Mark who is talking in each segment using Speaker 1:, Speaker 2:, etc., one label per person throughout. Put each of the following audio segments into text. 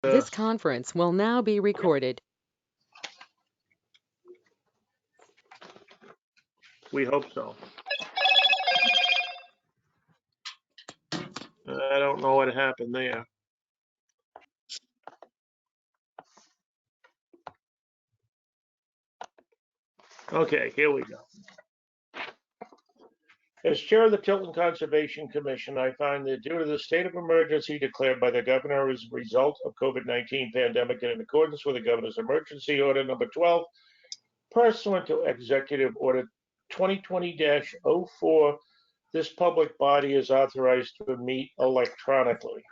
Speaker 1: This conference will now be recorded.
Speaker 2: We hope so. I don't know what happened there. Okay, here we go. As chair of the Tilton Conservation Commission, I find that due to the state of emergency declared by the governor as a result of COVID-19 pandemic and in accordance with the governor's emergency order number 12, pursuant to Executive Order 2020-04, this public body is authorized to meet electronically.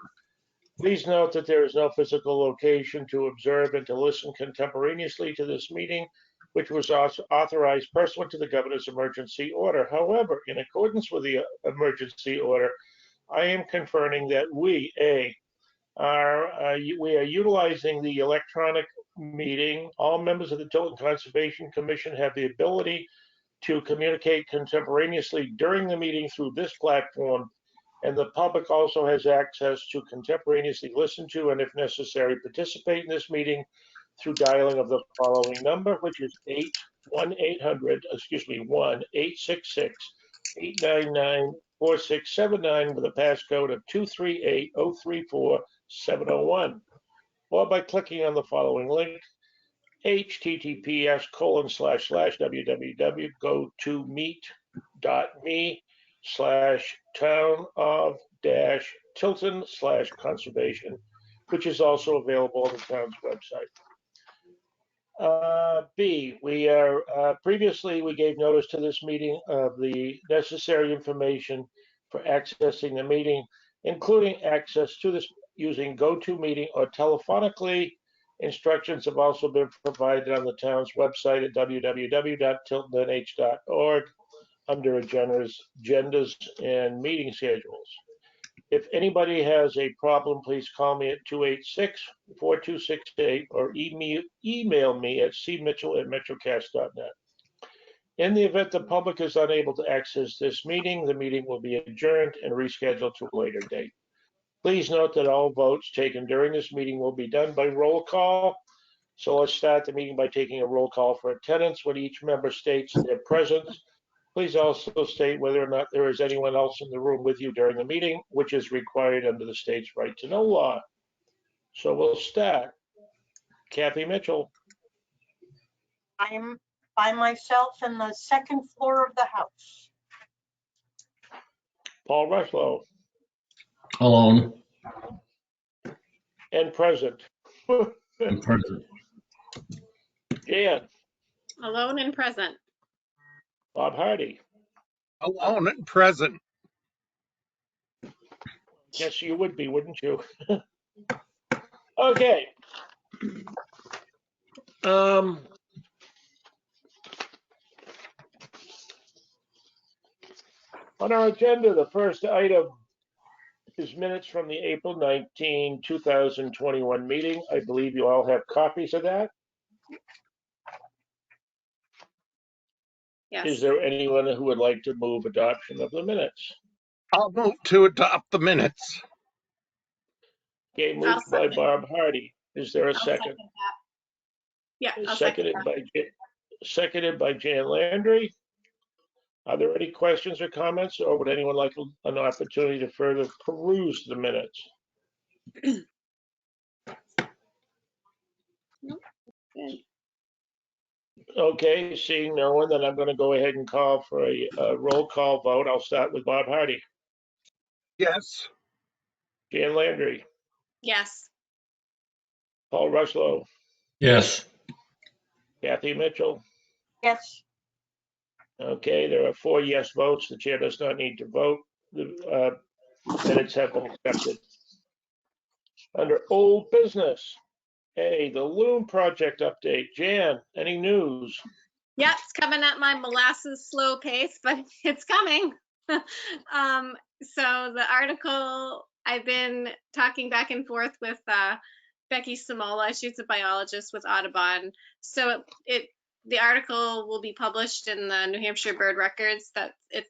Speaker 2: Please note that there is no physical location to observe and to listen contemporaneously to this meeting, which was authorized pursuant to the governor's emergency order. However, in accordance with the emergency order, I am confirming that we are utilizing the electronic meeting. All members of the Tilton Conservation Commission have the ability to communicate contemporaneously during the meeting through this platform, and the public also has access to contemporaneously listen to and, if necessary, participate in this meeting through dialing of the following number, which is 1-800-866-899-4679 with a passcode of 238-034-701, or by clicking on the following link, https://www.go-to-meet.me/town-of-tilton/conservation, which is also available on the town's website. B, previously we gave notice to this meeting of the necessary information for accessing the meeting, including access to this using GoToMeeting or telephonically. Instructions have also been provided on the town's website at www.tiltonnh.org under agendas and meeting schedules. If anybody has a problem, please call me at 286-4268 or email me at cmitchell@metrocast.net. In the event the public is unable to access this meeting, the meeting will be adjourned and rescheduled to a later date. Please note that all votes taken during this meeting will be done by roll call. So let's start the meeting by taking a roll call for attendance. When each member states their presence, please also state whether or not there is anyone else in the room with you during the meeting, which is required under the state's right to know law. So we'll start. Kathy Mitchell.
Speaker 3: I'm by myself in the second floor of the house.
Speaker 2: Paul Rushlow.
Speaker 4: Alone.
Speaker 2: And present.
Speaker 4: And present.
Speaker 2: Jan.
Speaker 5: Alone and present.
Speaker 2: Bob Hardy.
Speaker 6: Alone and present.
Speaker 2: Yes, you would be, wouldn't you? Okay. On our agenda, the first item is minutes from the April 19, 2021 meeting. I believe you all have copies of that.
Speaker 5: Yes.
Speaker 2: Is there anyone who would like to move adoption of the minutes?
Speaker 6: I'll move to adopt the minutes.
Speaker 2: Okay, moved by Bob Hardy. Is there a second?
Speaker 5: Yeah, I'll
Speaker 2: Seconded by Jan Landry. Are there any questions or comments, or would anyone like an opportunity to further peruse the minutes? Okay, seeing no one, then I'm going to go ahead and call for a roll call vote. I'll start with Bob Hardy.
Speaker 6: Yes.
Speaker 2: Jan Landry.
Speaker 5: Yes.
Speaker 2: Paul Rushlow.
Speaker 4: Yes.
Speaker 2: Kathy Mitchell.
Speaker 3: Yes.
Speaker 2: Okay, there are 4 yes votes. The chair does not need to vote. The minutes have been accepted. Under old business, the loom project update. Jan, any news?
Speaker 5: Yeah, it's coming at my molasses slow pace, but it's coming. So the article, I've been talking back and forth with Becky Samola. She's a biologist with Audubon. So the article will be published in the New Hampshire Bird Records.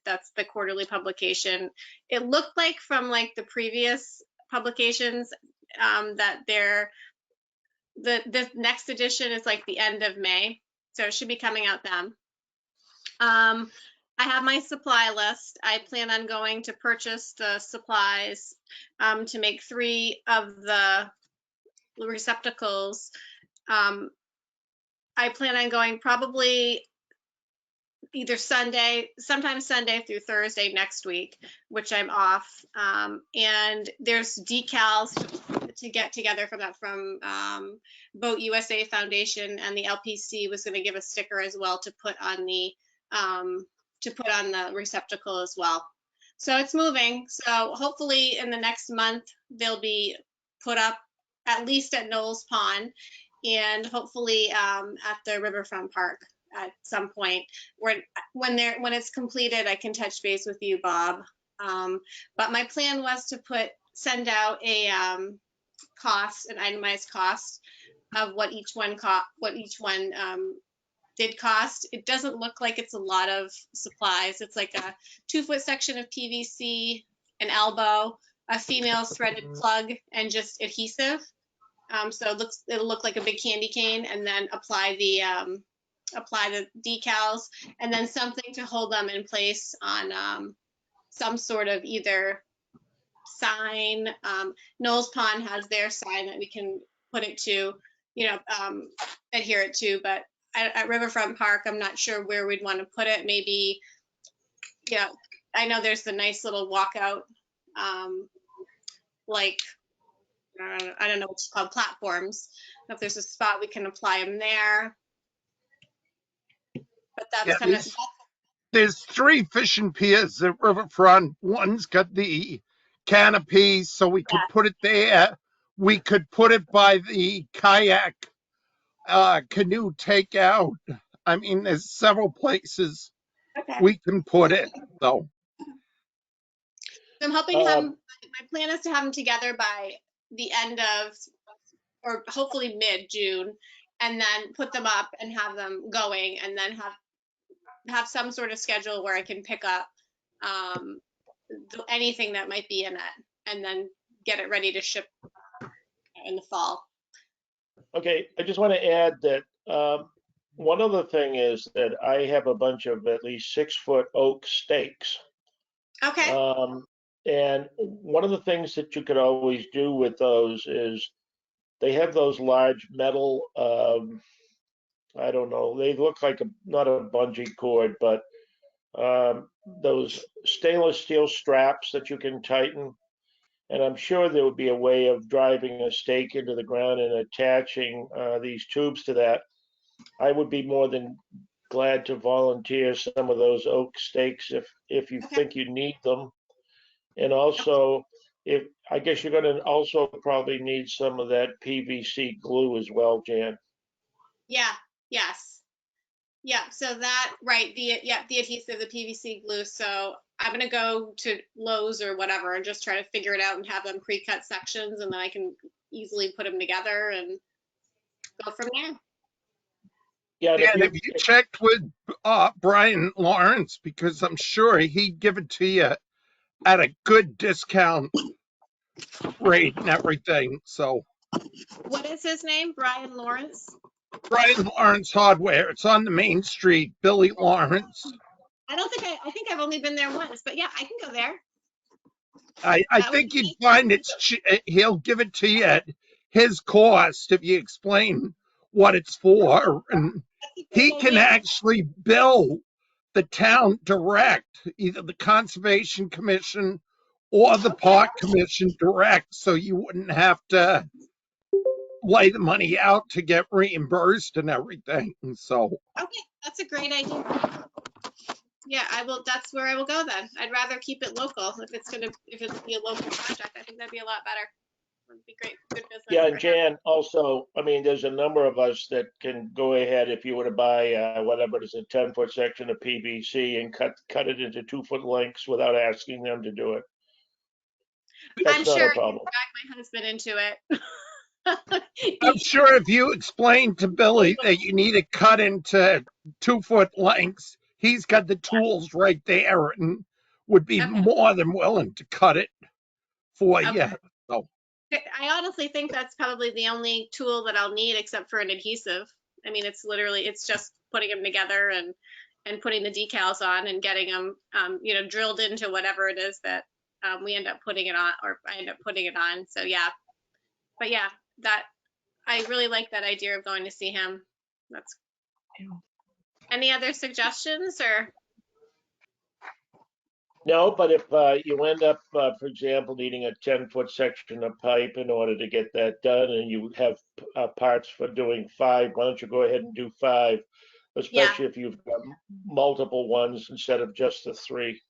Speaker 5: That's the quarterly publication. It looked like from like the previous publications that they're the next edition is like the end of May, so it should be coming out then. I have my supply list. I plan on going to purchase the supplies to make 3 of the receptacles. I plan on going probably either sometime Sunday through Thursday next week, which I'm off. And there's decals to get together from that from Boat USA Foundation, and the LPC was going to give a sticker as well to put on the receptacle as well. So it's moving. So hopefully in the next month they'll be put up at least at Knowles Pond, and hopefully at the Riverfront Park at some point. When it's completed, I can touch base with you, Bob. But my plan was to send out a an itemized cost of what each one did cost. It doesn't look like it's a lot of supplies. It's like a 2-foot section of PVC, an elbow, a female threaded plug, and just adhesive. So it'll look like a big candy cane, and then apply the decals, and then something to hold them in place on some sort of either sign. Knowles Pond has their sign that we can put it to, adhere it to, but at Riverfront Park, I'm not sure where we'd want to put it. Maybe, I know there's the nice little walkout, I don't know what it's called, platforms. If there's a spot, we can apply them there. But that's
Speaker 6: Yeah,
Speaker 5: kind of.
Speaker 6: There's 3 fishing piers at Riverfront. One's got the canopy, so we could put it there. We could put it by the kayak canoe takeout. I mean, there's several places
Speaker 5: Okay.
Speaker 6: we can put it, though.
Speaker 5: So I'm hoping my plan is to have them together by the end of, or hopefully mid-June, and then put them up and have them going, and then have some sort of schedule where I can pick up anything that might be in it, and then get it ready to ship in the fall.
Speaker 2: Okay, I just want to add that one other thing is that I have a bunch of at least 6-foot oak stakes.
Speaker 5: Okay.
Speaker 2: And one of the things that you could always do with those is they have those large metal, I don't know, they look like not a bungee cord, but those stainless steel straps that you can tighten. And I'm sure there would be a way of driving a stake into the ground and attaching these tubes to that. I would be more than glad to volunteer some of those oak stakes if you think you need them. And also, I guess you're going to also probably need some of that PVC glue as well, Jan.
Speaker 5: Yeah. Yes. Yeah. So that, right. The adhesive, the PVC glue. So I'm going to go to Lowe's or whatever and just try to figure it out and have them pre-cut sections, and then I can easily put them together and go from there.
Speaker 2: Yeah.
Speaker 6: And if you checked with Brian Lawrence, because I'm sure he'd give it to you at a good discount rate and everything. So
Speaker 5: What is his name? Brian Lawrence?
Speaker 6: Brian Lawrence Hardware. It's on the main street, Billy Lawrence.
Speaker 5: I think I've only been there once, but yeah, I can go there.
Speaker 6: I think you'd find he'll give it to you at his cost if you explain what it's for. And he can actually bill the town direct, either the Conservation Commission or the Park Commission direct, so you wouldn't have to lay the money out to get reimbursed and everything. So
Speaker 5: okay, that's a great idea. Yeah, I will. That's where I will go then. I'd rather keep it local. If it's be a local project, I think that'd be a lot better. It'd be great, good business.
Speaker 2: Yeah, and Jan, also, I mean, there's a number of us that can go ahead if you were to buy whatever it is, a 10-foot section of PVC and cut it into 2-foot lengths without asking them to do it. That's
Speaker 5: I'm
Speaker 2: not
Speaker 5: sure
Speaker 2: a problem.
Speaker 5: I can drag my husband into it.
Speaker 6: I'm sure if you explain to Billy that you need it cut into 2-foot lengths, he's got the tools right there and would be more than willing to cut it for you. So
Speaker 5: I honestly think that's probably the only tool that I'll need except for an adhesive. I mean, it's just putting them together and putting the decals on and getting them, drilled into whatever it is that we end up putting it on, or I end up putting it on. So yeah, but yeah, that I really like that idea of going to see him. That's any other suggestions or?
Speaker 2: No, but if you end up, for example, needing a 10-foot section of pipe in order to get that done, and you have parts for doing 5, why don't you go ahead and do 5, especially if you've got multiple ones instead of just the 3.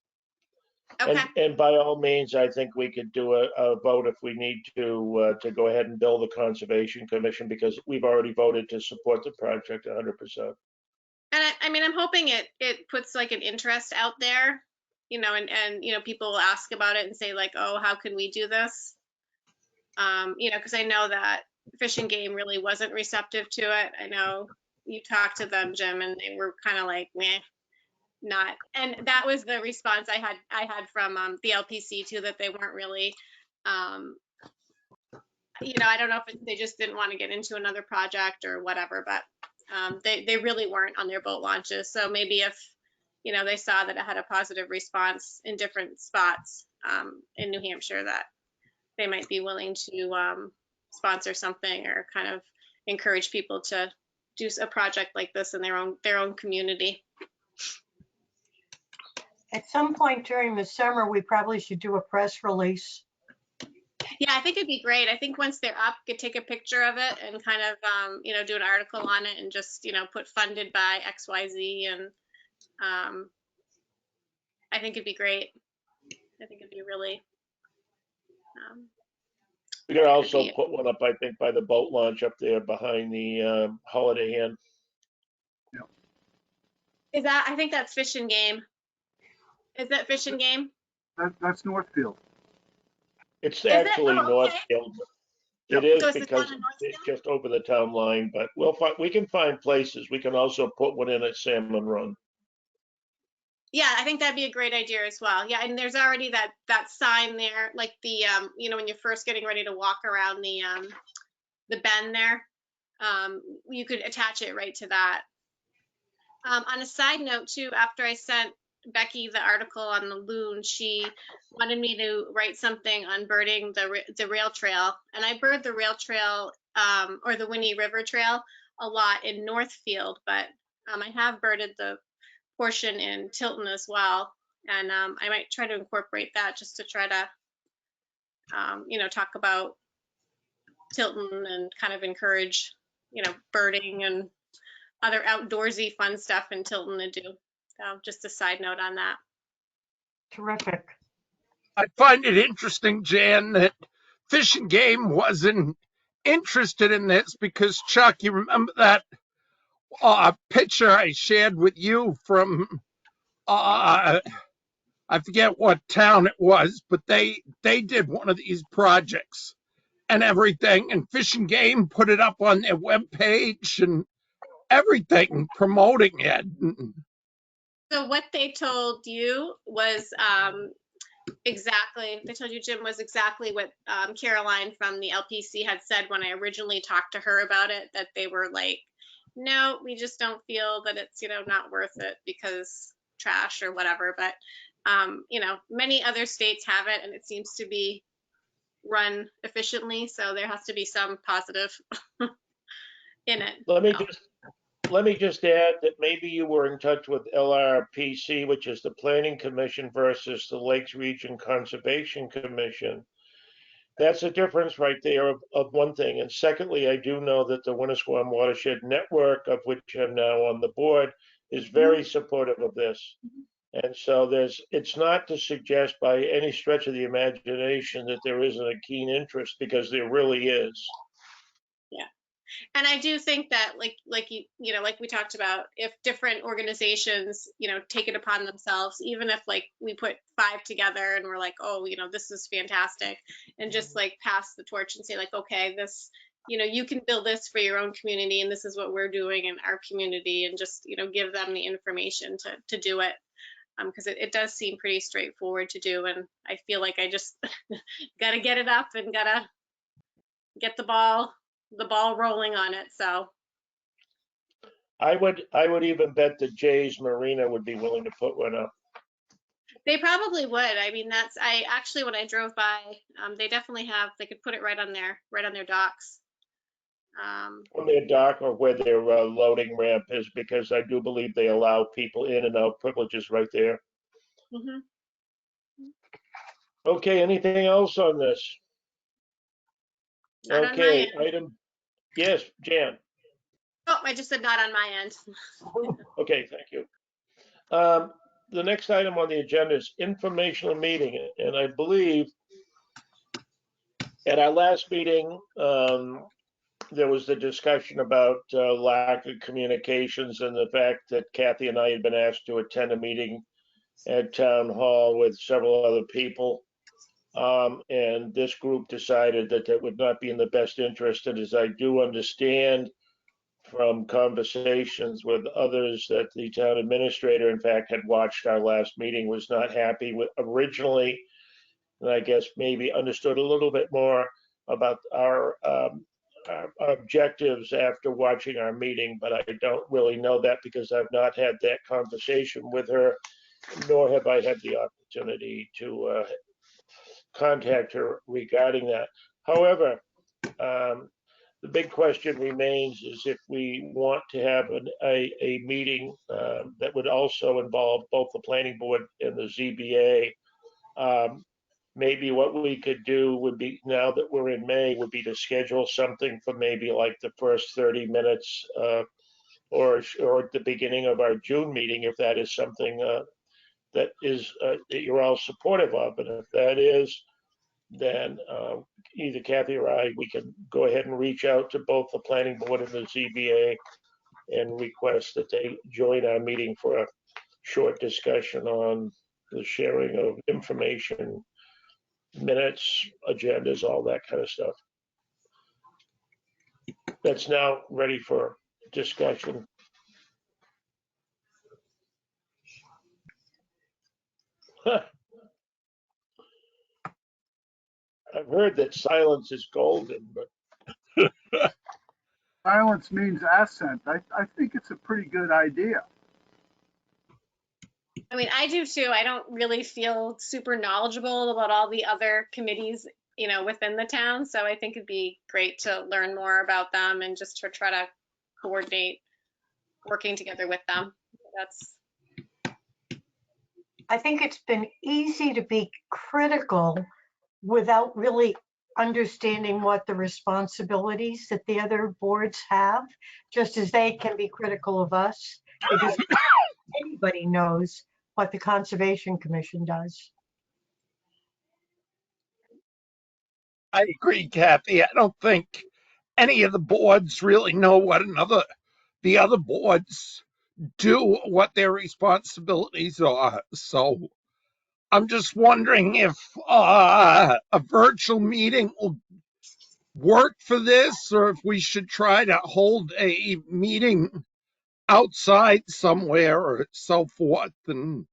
Speaker 5: Okay.
Speaker 2: And by all means, I think we could do a vote if we need to go ahead and bill the Conservation Commission, because we've already voted to support the project 100%.
Speaker 5: And I mean, I'm hoping it puts like an interest out there, and people will ask about it and say like, oh, how can we do this? Because I know that Fish and Game really wasn't receptive to it. I know you talked to them, Jim, and they were kind of like, meh, not. And that was the response I had from the LPC too, that they weren't really, I don't know if they just didn't want to get into another project or whatever, but they really weren't on their boat launches. So maybe if, they saw that it had a positive response in different spots in New Hampshire, that they might be willing to sponsor something or kind of encourage people to do a project like this in their own community.
Speaker 3: At some point during the summer, we probably should do a press release.
Speaker 5: Yeah, I think it'd be great. I think once they're up, you could take a picture of it and kind of, do an article on it and just, put funded by XYZ. And I think it'd be great. I think it'd be really.
Speaker 2: We could also put one up, I think, by the boat launch up there behind the Holiday Inn.
Speaker 5: I think that's Fish and Game. Is that Fish and Game?
Speaker 7: That's Northfield.
Speaker 2: It's actually Northfield. It is
Speaker 5: So
Speaker 2: because it's just over the town line, but we can find places. We can also put one in at Salmon Run.
Speaker 5: Yeah, I think that'd be a great idea as well. Yeah, and there's already that sign there, like the when you're first getting ready to walk around the bend there, you could attach it right to that. On a side note too, after I sent Becky the article on the loon, she wanted me to write something on birding the rail trail, and I bird the rail trail or the Winnie River Trail a lot in Northfield, but I have birded the portion in Tilton as well, and I might try to incorporate that just to try to talk about Tilton and kind of encourage birding and other outdoorsy fun stuff in Tilton to do. Just a side note on that.
Speaker 3: Terrific.
Speaker 6: I find it interesting, Jan, that Fish and Game wasn't interested in this because, Chuck, you remember that picture I shared with you from, I forget what town it was, but they did one of these projects and everything, and Fish and Game put it up on their webpage and everything, promoting it.
Speaker 5: So what they told you was they told you, Jim, was exactly what Caroline from the LPC had said when I originally talked to her about it, that they were like, no, we just don't feel that it's, not worth it because trash or whatever. But, many other states have it and it seems to be run efficiently. So there has to be some positive in it.
Speaker 2: Let me just add that maybe you were in touch with LRPC, which is the Planning Commission versus the Lakes Region Conservation Commission. That's a difference right there of one thing. And secondly, I do know that the Winnisquam Watershed Network, of which I'm now on the board, is very supportive of this. And so it's not to suggest by any stretch of the imagination that there isn't a keen interest, because there really is.
Speaker 5: Yeah. And I do think that like we talked about, if different organizations, take it upon themselves, even if like we put 5 together and we're like, oh, this is fantastic, and just like pass the torch and say like, okay, this, you can build this for your own community and this is what we're doing in our community, and just, give them the information to do it. Because it does seem pretty straightforward to do, and I feel like I just got to get it up and got to get the ball rolling on it. So
Speaker 2: I would even bet that Jay's Marina would be willing to put one up.
Speaker 5: they probably would. I mean, I actually, when I drove by, they definitely have, they could put it right on their docks.
Speaker 2: On their dock or where their loading ramp is, because I do believe they allow people in and out privileges right there.
Speaker 5: Mhm.
Speaker 2: Okay, anything else on this?
Speaker 5: Not on my
Speaker 2: Okay,
Speaker 5: end.
Speaker 2: yes, Jan.
Speaker 5: Oh, I just said not on my end.
Speaker 2: Okay, thank you. The next item on the agenda is informational meeting, and I believe at our last meeting, there was the discussion about lack of communications and the fact that Kathy and I had been asked to attend a meeting at Town Hall with several other people. And this group decided that that would not be in the best interest. And as I do understand from conversations with others that the town administrator, in fact, had watched our last meeting, was not happy with originally, and I guess maybe understood a little bit more about our objectives after watching our meeting, but I don't really know that because I've not had that conversation with her, nor have I had the opportunity to contact her regarding that. However, the big question remains is if we want to have a meeting that would also involve both the planning board and the ZBA. Maybe what we could do would be, now that we're in May, would be to schedule something for maybe like the first 30 minutes or at the beginning of our June meeting, if that is something that you're all supportive of. And if that is, then either Kathy or I, we can go ahead and reach out to both the planning board and the ZBA and request that they join our meeting for a short discussion on the sharing of information, minutes, agendas, all that kind of stuff. That's now ready for discussion. I've heard that silence is golden, but
Speaker 7: Silence means assent. I think it's a pretty good idea.
Speaker 5: I mean, I do too. I don't really feel super knowledgeable about all the other committees, within the town. So I think it'd be great to learn more about them and just to try to coordinate working together with them.
Speaker 3: I think it's been easy to be critical without really understanding what the responsibilities that the other boards have, just as they can be critical of us, because anybody knows what the Conservation Commission does.
Speaker 6: I agree, Kathy. I don't think any of the boards really know what the other boards do, what their responsibilities are. So I'm just wondering if a virtual meeting will work for this, or if we should try to hold a meeting outside somewhere or so forth. And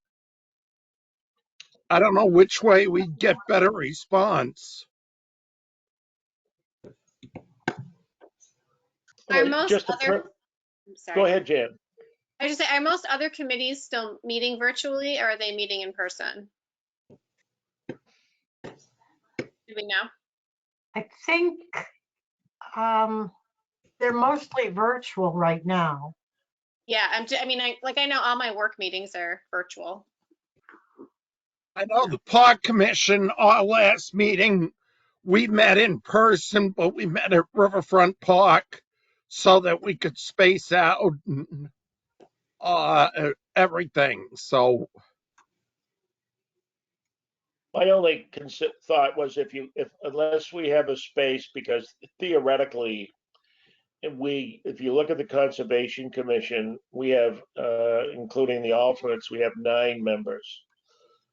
Speaker 6: I don't know which way we'd get better response.
Speaker 5: Are most
Speaker 2: just
Speaker 5: other, I'm
Speaker 2: go
Speaker 5: sorry.
Speaker 2: ahead, Jan.
Speaker 5: I just say, are most other committees still meeting virtually, or are they meeting in person? Do we know?
Speaker 3: I think they're mostly virtual right now.
Speaker 5: Yeah, I know all my work meetings are virtual.
Speaker 6: I know the Park Commission, our last meeting, we met in person, but we met at Riverfront Park so that we could space out everything. So
Speaker 2: My only thought was if unless we have a space, because theoretically, if you look at the Conservation Commission, we have, including the alternates, we have 9 members.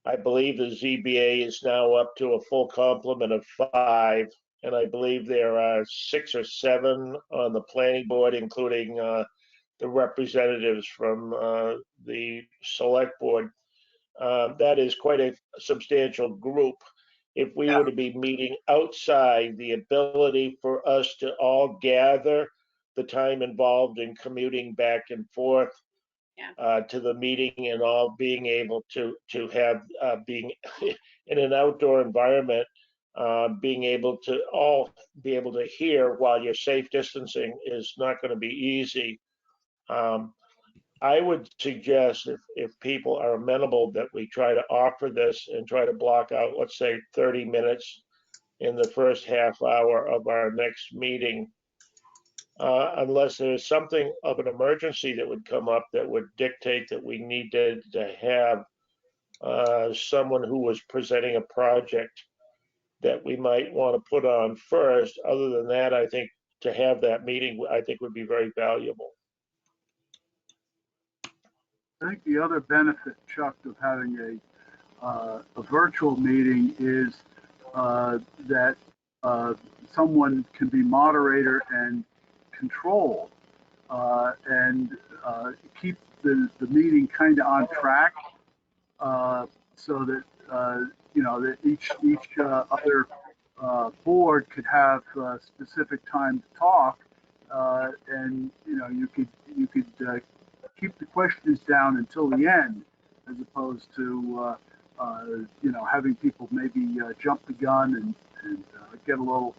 Speaker 2: I believe the ZBA is now up to a full complement of 5, and I believe there are 6 or 7 on the planning board, including the representatives from the select board. That is quite a substantial group. if we were to be meeting outside, the ability for us to all gather, the time involved in commuting back and forth to the meeting, and all being able to have being in an outdoor environment, being able to all be able to hear while you're safe distancing is not going to be easy. I would suggest if people are amenable that we try to offer this and try to block out, let's say 30 minutes in the first half hour of our next meeting, unless there's something of an emergency that would come up that would dictate that we needed to have someone who was presenting a project that we might want to put on first. Other than that, I think to have that meeting, I think would be very valuable.
Speaker 7: I think the other benefit, Chuck, of having a virtual meeting is that someone can be moderator and control and keep the meeting kind of on track so that that each other board could have specific time to talk and you could keep the questions down until the end, as opposed to having people maybe jump the gun and get a little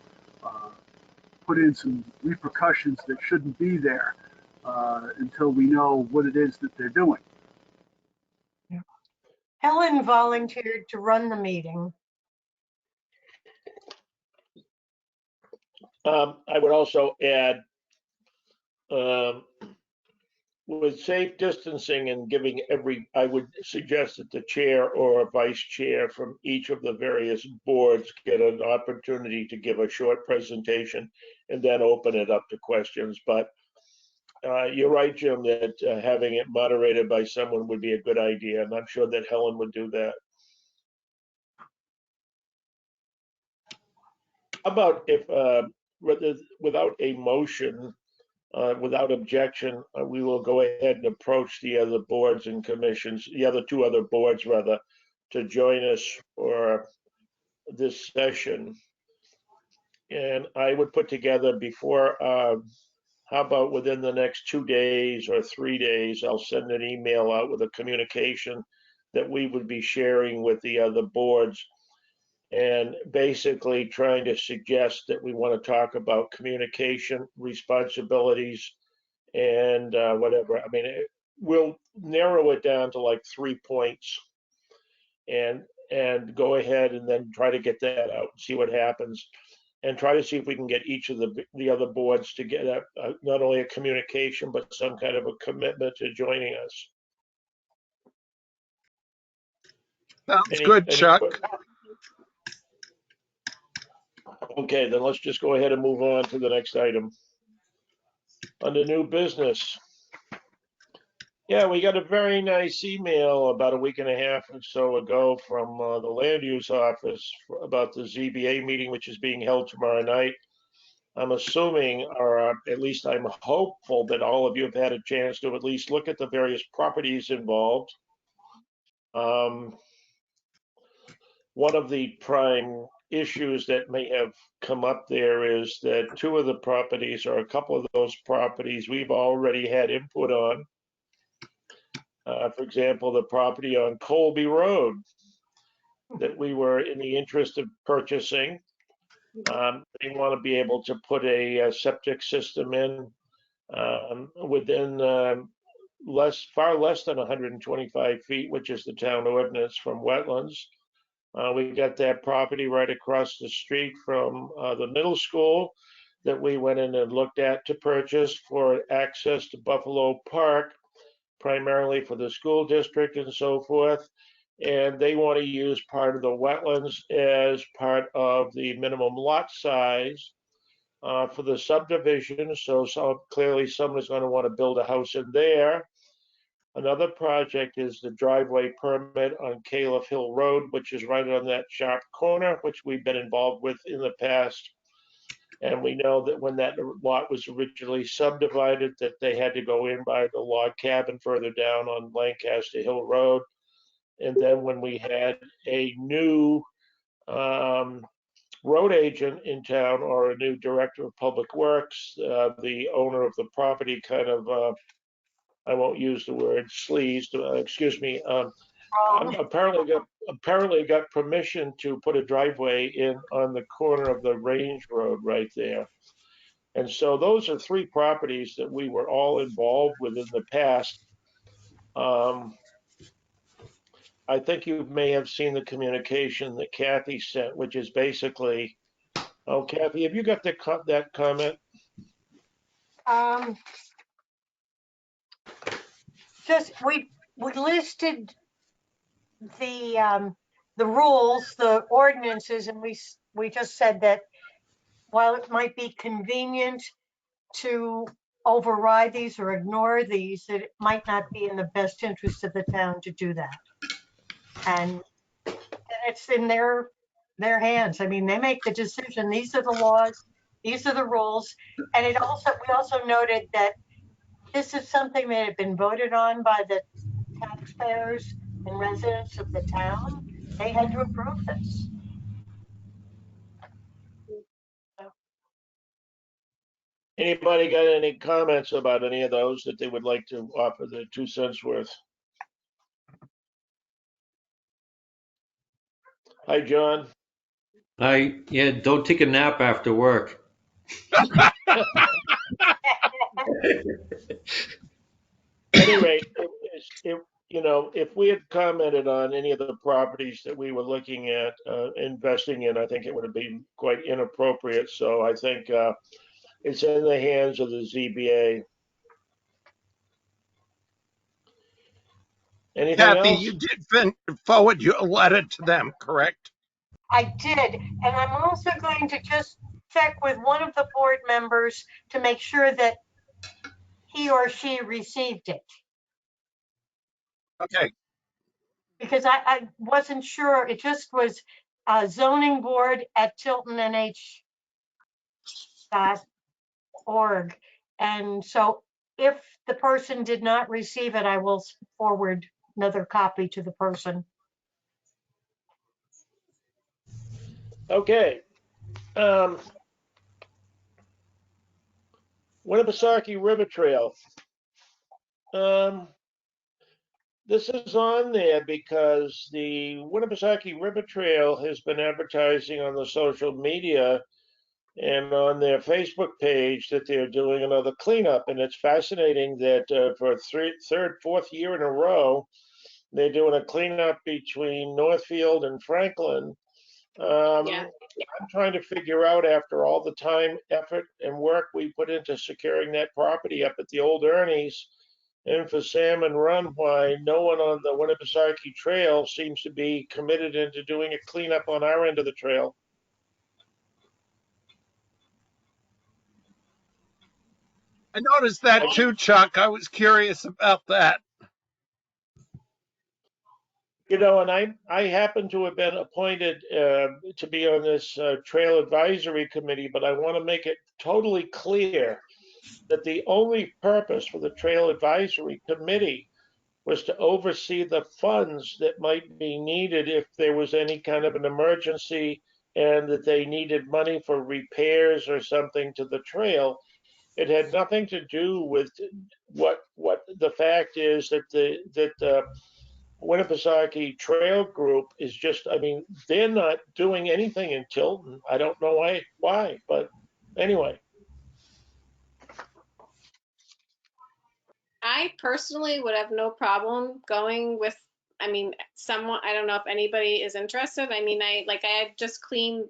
Speaker 7: put in some repercussions that shouldn't be there until we know what it is that they're doing.
Speaker 3: Helen volunteered to run the meeting.
Speaker 2: I would also add, with safe distancing and giving I would suggest that the chair or vice chair from each of the various boards get an opportunity to give a short presentation and then open it up to questions. But you're right, Jim, that having it moderated by someone would be a good idea, and I'm sure that Helen would do that. How about if, without a motion, without objection, we will go ahead and approach the other boards and commissions, the other two other boards rather, to join us for this session. And I would put together before, how about within the next 2 days or 3 days, I'll send an email out with a communication that we would be sharing with the other boards, and basically trying to suggest that we want to talk about communication responsibilities and whatever. I mean, we'll narrow it down to like 3 points and go ahead and then try to get that out and see what happens, and try to see if we can get each of the other boards to get not only a communication, but some kind of a commitment to joining us.
Speaker 6: Sounds good, Chuck.
Speaker 2: Okay, then let's just go ahead and move on to the next item. Under new business. Yeah, we got a very nice email about a week and a half or so ago from the land use office about the ZBA meeting, which is being held tomorrow night. I'm assuming, or at least I'm hopeful, that all of you have had a chance to at least look at the various properties involved. One of the prime issues that may have come up there is that two of the properties, or a couple of those properties, we've already had input on. For example, the property on Colby Road that we were in the interest of purchasing. They want to be able to put a septic system in within far less than 125 feet, which is the town ordinance, from wetlands. We got that property right across the street from the middle school that we went in and looked at to purchase for access to Buffalo Park, primarily for the school district and so forth. And they want to use part of the wetlands as part of the minimum lot size for the subdivision. So clearly someone's going to want to build a house in there. Another project is the driveway permit on Caleb Hill Road, which is right on that sharp corner, which we've been involved with in the past. And we know that when that lot was originally subdivided, that they had to go in by the log cabin further down on Lancaster Hill Road. And then when we had a new road agent in town or a new director of public works. The owner of the property kind of, I won't use the word sleazed, excuse me,
Speaker 3: Wrong.
Speaker 2: apparently got permission to put a driveway in on the corner of the Range Road right there. And so those are three properties that we were all involved with in the past. I think you may have seen the communication that Kathy sent, which is basically, oh, Kathy, have you got that comment?
Speaker 3: Just, we listed the rules, the ordinances, and we just said that while it might be convenient to override these or ignore these, that it might not be in the best interest of the town to do that. And it's in their hands. I mean, they make the decision. These are the laws, these are the rules. And we also noted that this is something that had been voted on by the taxpayers and residents of the town. They had to approve this.
Speaker 2: Anybody got any comments about any of those that they would like to offer their 2 cents worth? Hi, John.
Speaker 8: Yeah, don't take a nap after work.
Speaker 2: At any rate, if we had commented on any of the properties that we were looking at investing in, I think it would have been quite inappropriate. So I think it's in the hands of the ZBA. Anything
Speaker 6: Kathy,
Speaker 2: else?
Speaker 6: you did forward your letter to them, correct?
Speaker 3: I did, and I'm also going to just check with one of the board members to make sure that he or she received it.
Speaker 6: Okay.
Speaker 3: Because I wasn't sure, it just was zoning board at tiltonnh.org. And so if the person did not receive it, I will forward another copy to the person.
Speaker 2: Okay. Winnipesaukee River Trail. This is on there because the Winnipesaukee River Trail has been advertising on the social media and on their Facebook page that they're doing another cleanup. And it's fascinating that for third, fourth year in a row, they're doing a cleanup between Northfield and Franklin.
Speaker 5: Yeah.
Speaker 2: I'm trying to figure out, after all the time, effort, and work we put into securing that property up at the old Ernie's and for Salmon Run, why no one on the Winnipesaukee Trail seems to be committed into doing a cleanup on our end of the trail.
Speaker 6: I noticed that too, Chuck. I was curious about that.
Speaker 2: And I happen to have been appointed to be on this trail advisory committee, but I want to make it totally clear that the only purpose for the trail advisory committee was to oversee the funds that might be needed if there was any kind of an emergency and that they needed money for repairs or something to the trail. It had nothing to do with what the fact is that the Winnipesaukee Trail Group is just, I mean, they're not doing anything in Tilton. I don't know why, but anyway.
Speaker 5: I personally would have no problem going with, I mean, someone, I don't know if anybody is interested. I mean, I had just cleaned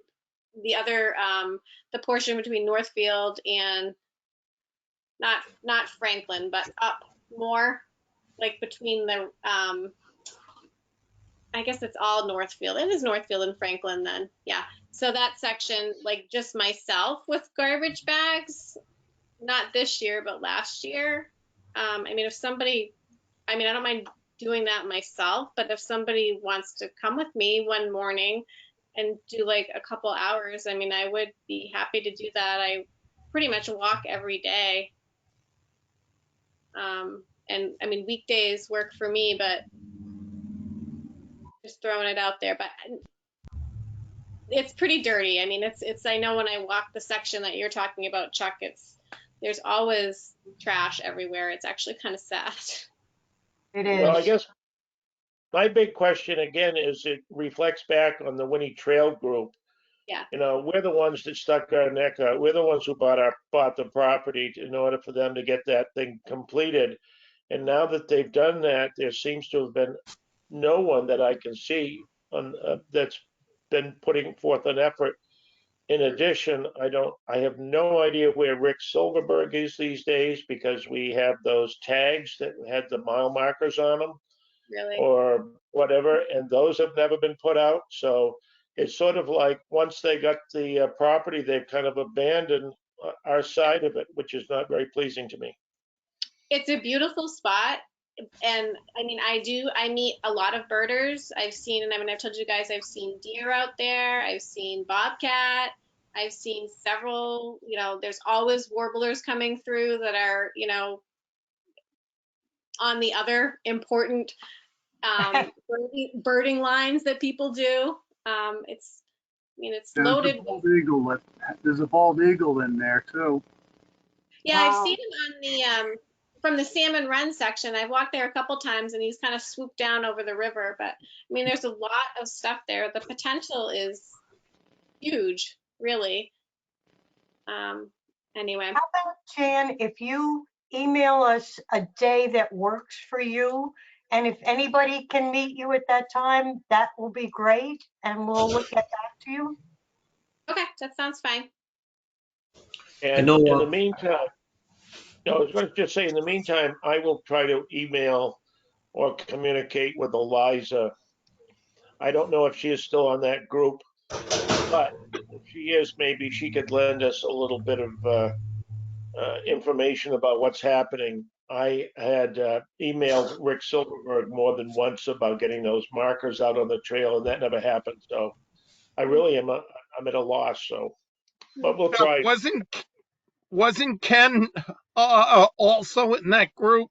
Speaker 5: the other, the portion between Northfield and not Franklin, but up more, like between the, I guess it's all Northfield. It is Northfield and Franklin then. Yeah. So that section, like just myself with garbage bags, not this year, but last year. I mean, if somebody, I mean, I don't mind doing that myself, but if somebody wants to come with me one morning and do like a couple hours, I mean, I would be happy to do that. I pretty much walk every day. And I mean, weekdays work for me, but just throwing it out there. But it's pretty dirty. I mean, it's I know when I walk the section that you're talking about, Chuck, there's always trash everywhere. It's actually kind of sad.
Speaker 3: It
Speaker 2: Well, I
Speaker 3: is.
Speaker 2: guess my big question again is it reflects back on the Winnie Trail group.
Speaker 5: Yeah.
Speaker 2: You know, we're the ones that stuck our neck out. We're the ones who bought the property in order for them to get that thing completed. And now that they've done that, there seems to have been no one that I can see that's been putting forth an effort. In addition, I have no idea where Rick Silverberg is these days because we have those tags that had the mile markers on them
Speaker 5: Really.
Speaker 2: or whatever, and those have never been put out. So it's sort of like once they got the property, they've kind of abandoned our side of it, which is not very pleasing to me.
Speaker 5: It's a beautiful spot. And I mean, I meet a lot of birders. And I mean, I've told you guys, I've seen deer out there. I've seen bobcat. I've seen several, there's always warblers coming through that are, on the other important birding lines that people do. It's loaded.
Speaker 7: There's a bald eagle in there too.
Speaker 5: Yeah,
Speaker 3: Wow.
Speaker 5: I've seen him on the from the salmon run section. I've walked there a couple times and he's kind of swooped down over the river. But I mean, there's a lot of stuff there. The potential is huge, really. Anyway.
Speaker 3: How about, Jan, if you email us a day that works for you, and if anybody can meet you at that time, that will be great, and we'll get back to you.
Speaker 5: Okay, that sounds fine.
Speaker 2: And
Speaker 8: know,
Speaker 2: in the meantime, I was going to just say, in the meantime, I will try to email or communicate with Eliza. I don't know if she is still on that group, but if she is, maybe she could lend us a little bit of information about what's happening. I had emailed Rick Silverberg more than once about getting those markers out on the trail, and that never happened. So I really am I'm at a loss. So, but we'll try.
Speaker 6: Wasn't Ken also in that group?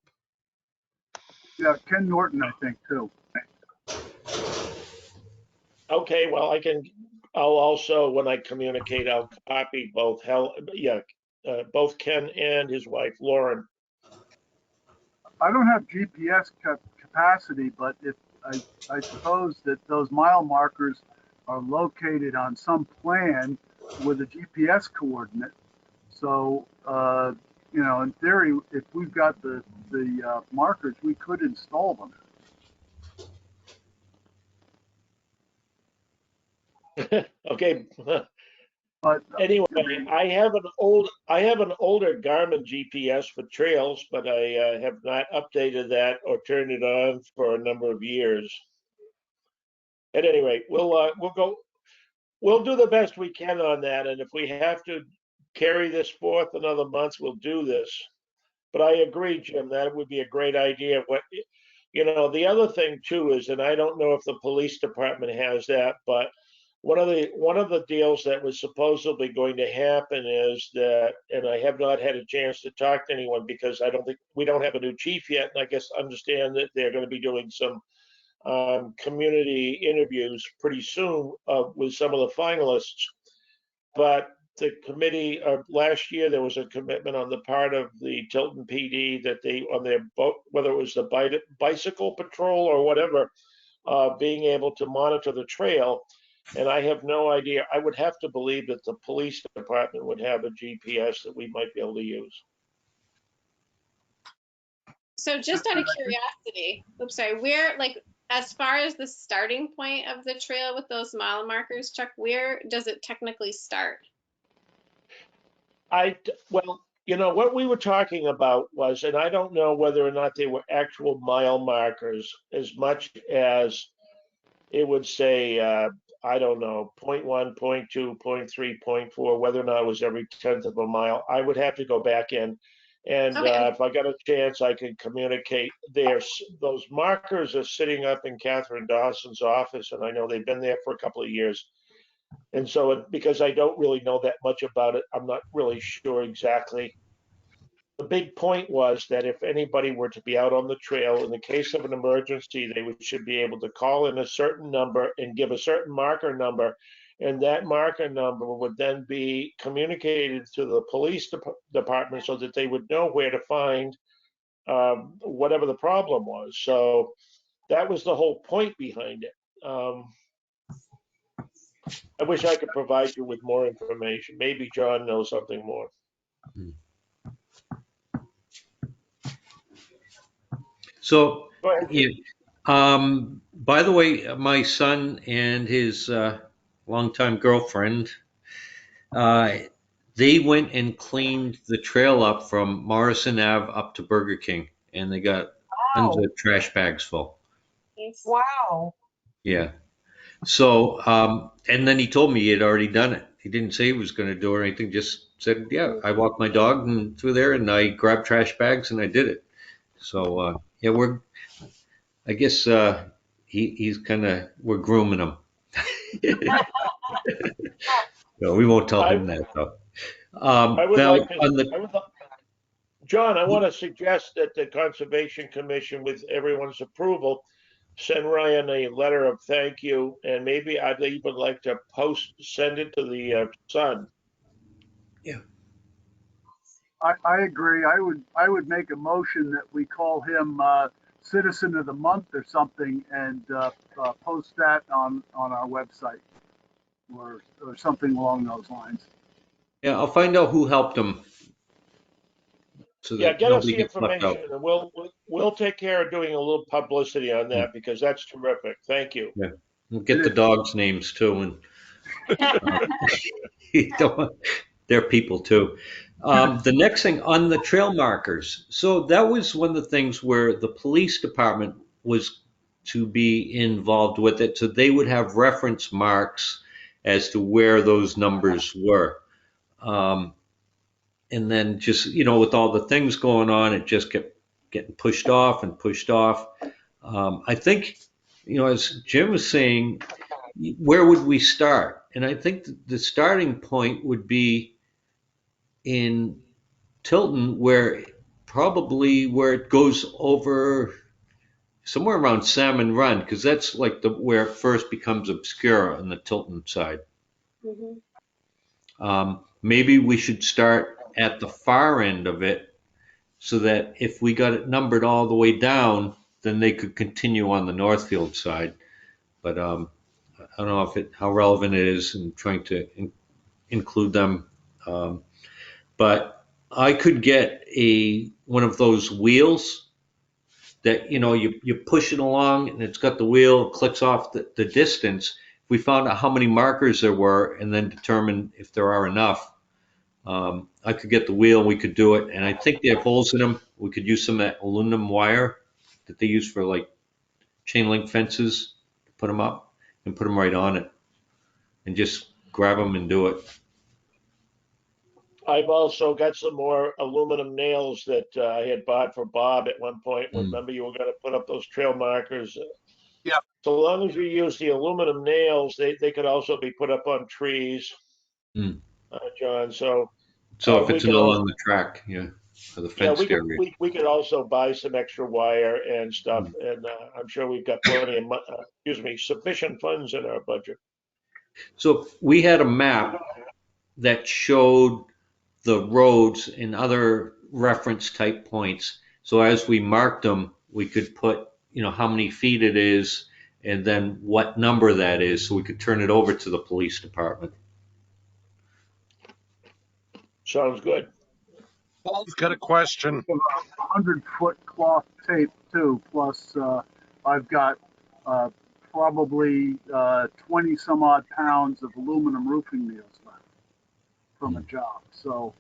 Speaker 7: Yeah, Ken Norton, I think, too.
Speaker 2: Okay, well, I'll also, when I communicate, I'll copy both both Ken and his wife, Lauren.
Speaker 7: I don't have GPS capacity, but if I suppose that those mile markers are located on some plan with a GPS coordinate. So, in theory, if we've got the markers, we could install them.
Speaker 2: Okay.
Speaker 7: But
Speaker 2: Anyway, I have an older Garmin GPS for trails, but I have not updated that or turned it on for a number of years. At any rate, we'll do the best we can on that, and if we have to carry this forth another month, we'll do this. But I agree, Jim, that would be a great idea. The other thing too is, and I don't know if the police department has that, but one of the deals that was supposedly going to happen is that, and I have not had a chance to talk to anyone because we don't have a new chief yet, and I guess understand that they're going to be doing some community interviews pretty soon with some of the finalists. But the committee, last year, there was a commitment on the part of the Tilton PD that they, on their boat, whether it was the bicycle patrol or whatever, being able to monitor the trail. And I have no idea. I would have to believe that the police department would have a GPS that we might be able to use.
Speaker 5: So just out of curiosity, as far as the starting point of the trail with those mile markers, Chuck, where does it technically start?
Speaker 2: Well, what we were talking about was, and I don't know whether or not they were actual mile markers as much as it would say, I don't know, 0.1, 0.2, 0.3, 0.4, whether or not it was every 10th of a mile. I would have to go back in. And
Speaker 5: Okay.
Speaker 2: if I got a chance, I could communicate. Those markers are sitting up in Catherine Dawson's office, and I know they've been there for a couple of years. And so, because I don't really know that much about it, I'm not really sure exactly. The big point was that if anybody were to be out on the trail in the case of an emergency, should be able to call in a certain number and give a certain marker number, And that marker number would then be communicated to the police department so that they would know where to find whatever the problem was. So that was the whole point behind it. I wish I could provide you with more information. Maybe John knows something more.
Speaker 8: So,
Speaker 2: Go ahead.
Speaker 8: yeah, by the way, my son and his longtime girlfriend, they went and cleaned the trail up from Morrison Ave up to Burger King, and they got tons
Speaker 3: Wow,
Speaker 8: of trash bags full.
Speaker 3: wow.
Speaker 8: Yeah. So, and then he told me he had already done it. He didn't say he was going to do it or anything, just said, yeah, I walked my dog and through there and I grabbed trash bags and I did it. So, yeah, I guess he's kind of, we're grooming him. No, we won't tell him that though.
Speaker 2: I would
Speaker 8: Now,
Speaker 2: like to,
Speaker 8: on the,
Speaker 2: John, I want to suggest that the Conservation Commission, with everyone's approval, send Ryan a letter of thank you, and maybe I'd even like to send it to the Sun.
Speaker 7: I agree. I would make a motion that we call him Citizen of the Month or something, and post that on our website or something along those lines.
Speaker 8: yeah, I'll find out who helped him so
Speaker 2: Yeah,
Speaker 8: that
Speaker 2: get us
Speaker 8: nobody
Speaker 2: the
Speaker 8: gets left out.
Speaker 2: information, and we'll take care of doing a little publicity on that because that's terrific. Thank you.
Speaker 8: Yeah, we'll get the dogs' names too, and they're people too. The next thing on the trail markers. So that was one of the things where the police department was to be involved with it. So they would have reference marks as to where those numbers were. And then just, with all the things going on, it just kept getting pushed off and pushed off. I think, as Jim was saying, where would we start? And I think the starting point would be in Tilton, where it goes over somewhere around Salmon Run, because that's like where it first becomes obscure on the Tilton side. Maybe we should start at the far end of it, so that if we got it numbered all the way down, then they could continue on the Northfield side. But I don't know how relevant it is in trying to include them. But I could get one of those wheels that you push it along and it's got the wheel, clicks off the distance. If we found out how many markers there were and then determine if there are enough, I could get the wheel and we could do it. And I think they have holes in them. We could use some of that aluminum wire that they use for like chain link fences, put them up and put them right on it and just grab them and do it.
Speaker 2: I've also got some more aluminum nails that I had bought for Bob at one point. Remember, you were going to put up those trail markers.
Speaker 6: Yeah.
Speaker 2: So long as you use the aluminum nails, they could also be put up on trees, John. So
Speaker 8: if
Speaker 2: we
Speaker 8: it's
Speaker 2: can
Speaker 8: not
Speaker 2: also,
Speaker 8: on the track, for the
Speaker 2: yeah,
Speaker 8: fenced area.
Speaker 2: we could also buy some extra wire and stuff, and I'm sure we've got plenty of sufficient funds in our budget.
Speaker 8: So we had a map that showed the roads and other reference type points. So as we marked them, we could put, how many feet it is and then what number that is, so we could turn it over to the police department.
Speaker 2: Sounds good.
Speaker 6: Paul's got a question.
Speaker 7: 100-foot cloth tape too. Plus, I've got probably 20 some odd pounds of aluminum roofing nails left from a job. So,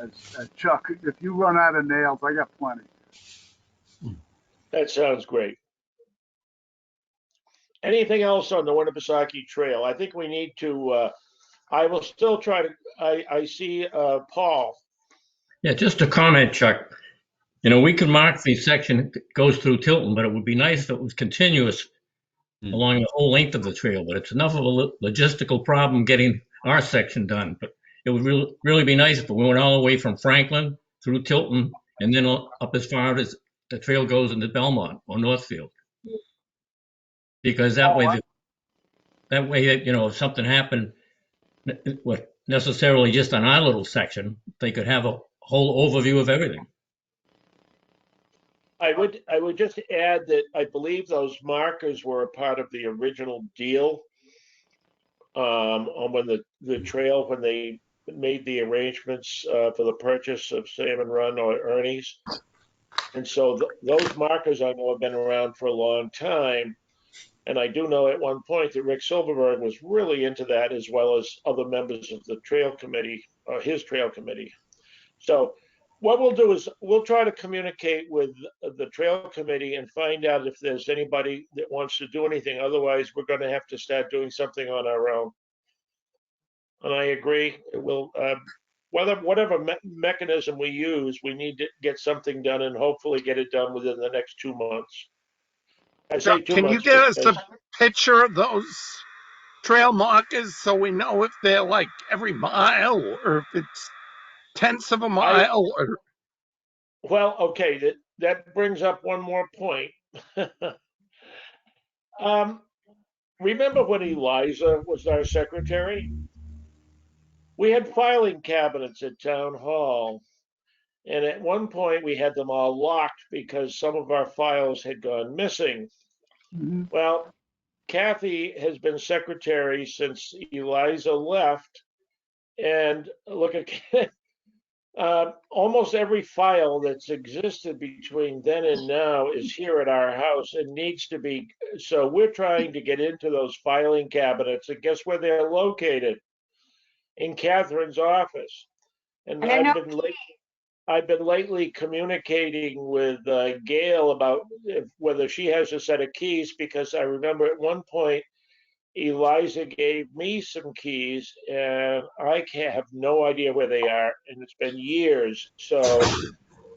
Speaker 7: as Chuck, if you run out of nails, I got plenty.
Speaker 2: That sounds great. Anything else on the Winnipesaukee Trail? I think we need to, I will still try to, I see Paul.
Speaker 4: Yeah, just a comment, Chuck. We could mark the section that goes through Tilton, but it would be nice if it was continuous along the whole length of the trail. But it's enough of a logistical problem getting our section done. But it would really be nice if we went all the way from Franklin through Tilton and then up as far as the trail goes into Belmont or Northfield. Because that way That way, if something happened, with necessarily just on our little section, they could have a whole overview of everything.
Speaker 2: I would just add that I believe those markers were a part of the original deal on when the trail, when they made the arrangements for the purchase of Salmon Run or Ernie's. And so those markers I know have been around for a long time. And I do know at one point that Rick Silverberg was really into that, as well as other members of the trail committee, his trail committee. So what we'll do is we'll try to communicate with the trail committee and find out if there's anybody that wants to do anything. Otherwise, we're going to have to start doing something on our own. And I agree. It will, whatever mechanism we use, we need to get something done and hopefully get it done within the next 2 months. I say
Speaker 6: Chuck,
Speaker 2: 2
Speaker 6: can you
Speaker 2: months
Speaker 6: get us
Speaker 2: because
Speaker 6: a picture of those trail markers so we know if they're like every mile or if it's tenths of a mile? Or
Speaker 2: well, okay, that brings up one more point. Remember when Eliza was our secretary? We had filing cabinets at town hall, and at one point we had them all locked because some of our files had gone missing.
Speaker 7: Mhm.
Speaker 2: Well, Kathy has been secretary since Eliza left, and look at almost every file that's existed between then and now is here at our house and needs to be. So we're trying to get into those filing cabinets, and guess where they're located? In Catherine's office. And
Speaker 3: And I know
Speaker 2: I've been lately communicating with Gail about whether she has a set of keys, because I remember at one point Eliza gave me some keys and I have no idea where they are, and it's been years. So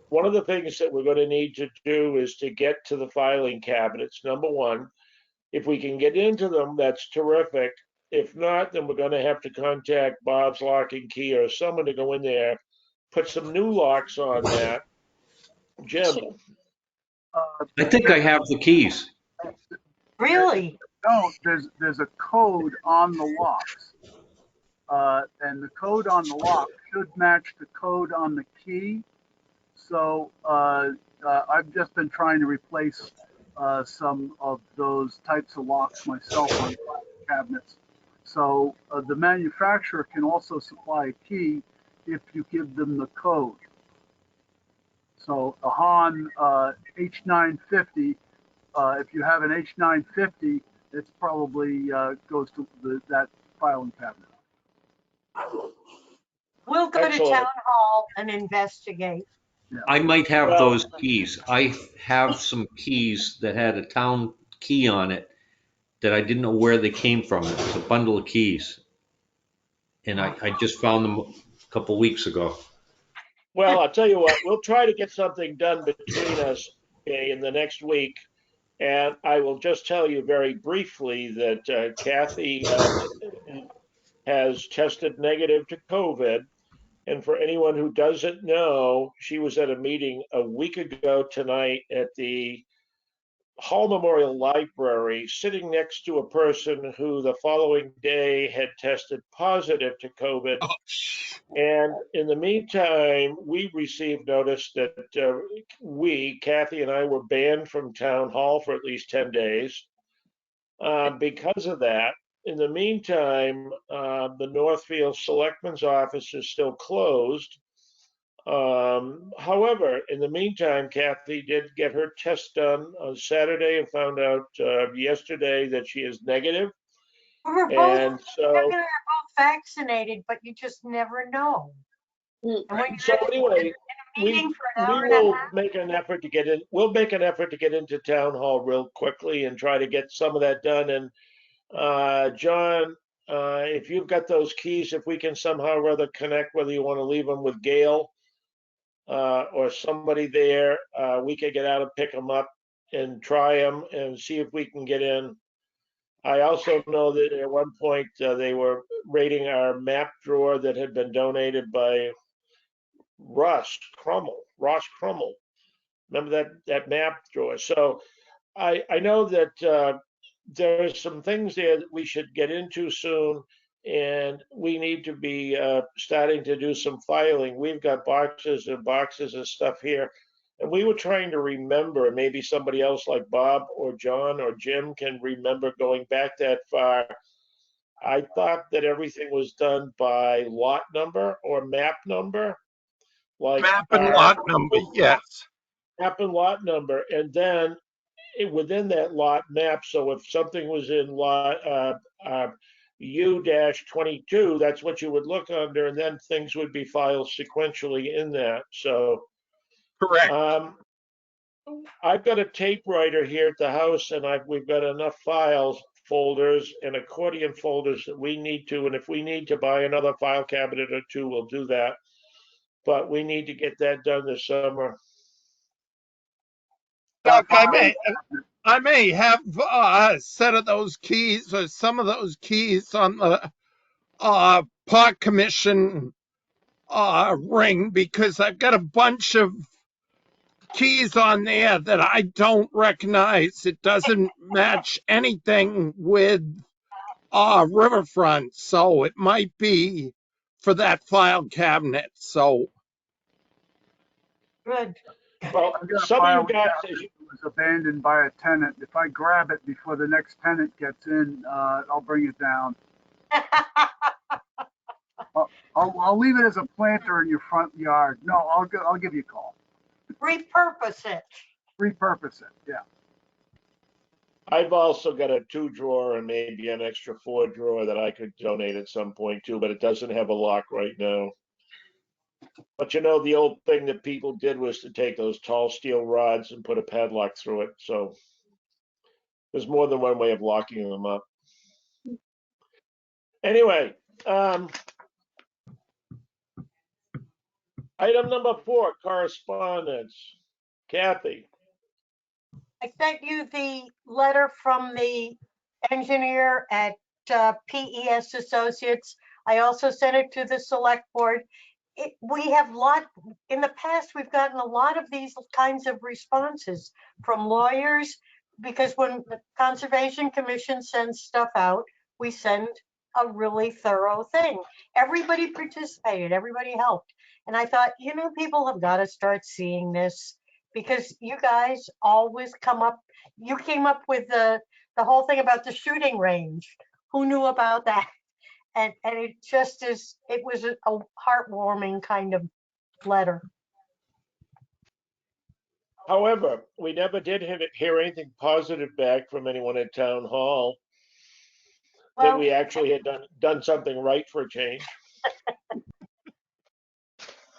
Speaker 2: one of the things that we're going to need to do is to get to the filing cabinets, number one. If we can get into them, that's terrific. If not, then we're going to have to contact Bob's Lock and Key or someone to go in there, put some new locks on that. Jim,
Speaker 8: I think I have the keys.
Speaker 3: really.
Speaker 7: No, there's a code on the locks. And the code on the lock should match the code on the key. So I've just been trying to replace some of those types of locks myself on cabinets. So the manufacturer can also supply a key if you give them the code. So a Hahn H950, if you have an H950, it's probably goes to that filing cabinet.
Speaker 3: We'll go to
Speaker 2: Excellent.
Speaker 3: town hall and investigate.
Speaker 8: I might have
Speaker 2: Well-
Speaker 8: those keys. I have some keys that had a town key on it that I didn't know where they came from. It was a bundle of keys. And I just found them a couple weeks ago.
Speaker 2: well, I'll tell you what, we'll try to get something done between us, okay, in the next week. And I will just tell you very briefly that Kathy has tested negative to COVID. And for anyone who doesn't know, she was at a meeting a week ago tonight at the Hall Memorial Library, sitting next to a person who the following day had tested positive to COVID. And in the meantime, we received notice that Kathy and I, were banned from town hall for at least 10 days. Because of that, in the meantime, the Northfield Selectmen's office is still closed. However, in the meantime, Kathy did get her test done on Saturday and found out yesterday that she is negative.
Speaker 3: We're both,
Speaker 2: And so,
Speaker 3: Doug and I are both vaccinated, but you just never know. And when
Speaker 2: so
Speaker 3: you're
Speaker 2: anyway,
Speaker 3: in a meeting for an
Speaker 2: we
Speaker 3: hour and a
Speaker 2: will
Speaker 3: half,
Speaker 2: make an effort to get in. We'll make an effort to get into town hall real quickly and try to get some of that done. And John, if you've got those keys, if we can somehow or other connect, whether you want to leave them with Gail or somebody there, we could get out and pick them up and try them and see if we can get in. I also know that at one point they were raiding our map drawer that had been donated by Ross Crummell. Remember that map drawer? So I know that there are some things there that we should get into soon, and we need to be starting to do some filing. We've got boxes and boxes of stuff here, and we were trying to remember, maybe somebody else like Bob or John or Jim can remember going back that far. I thought that everything was done by lot number or map number, like
Speaker 6: Map and lot number, yes.
Speaker 2: map and lot number, and then within that lot map. So if something was in lot U-22, that's what you would look under, and then things would be filed sequentially in that. So
Speaker 6: Correct.
Speaker 2: I've got a tape writer here at the house, and we've got enough files, folders, and accordion folders that we need to. And if we need to buy another file cabinet or two, we'll do that. But we need to get that done this summer.
Speaker 6: Chuck, I may have a set of those keys or some of those keys on the Park Commission ring, because I've got a bunch of keys on there that I don't recognize. It doesn't match anything with Riverfront, so it might be for that file cabinet. So
Speaker 3: Good.
Speaker 2: Well,
Speaker 7: I've got a
Speaker 2: some
Speaker 7: file
Speaker 2: of you guys, as you,
Speaker 7: that was abandoned by a tenant. If I grab it before the next tenant gets in, I'll bring it down. I'll leave it as a planter in your front yard. No, I'll give you a call.
Speaker 3: Repurpose it.
Speaker 7: Repurpose it. Yeah.
Speaker 2: I've also got a 2-drawer and maybe an extra 4-drawer that I could donate at some point too, but it doesn't have a lock right now. But you know, the old thing that people did was to take those tall steel rods and put a padlock through it. So there's more than one way of locking them up. Anyway, item number 4, correspondence. Kathy.
Speaker 3: I sent you the letter from the engineer at PES Associates. I also sent it to the select board. We have in the past, we've gotten a lot of these kinds of responses from lawyers, because when the Conservation Commission sends stuff out, we send a really thorough thing. Everybody participated, everybody helped. And I thought, people have got to start seeing this, because you guys always you came up with the whole thing about the shooting range. Who knew about that? And it just it was a heartwarming kind of letter.
Speaker 2: However, we never did hear anything positive back from anyone at town hall that we actually had done something right for a change.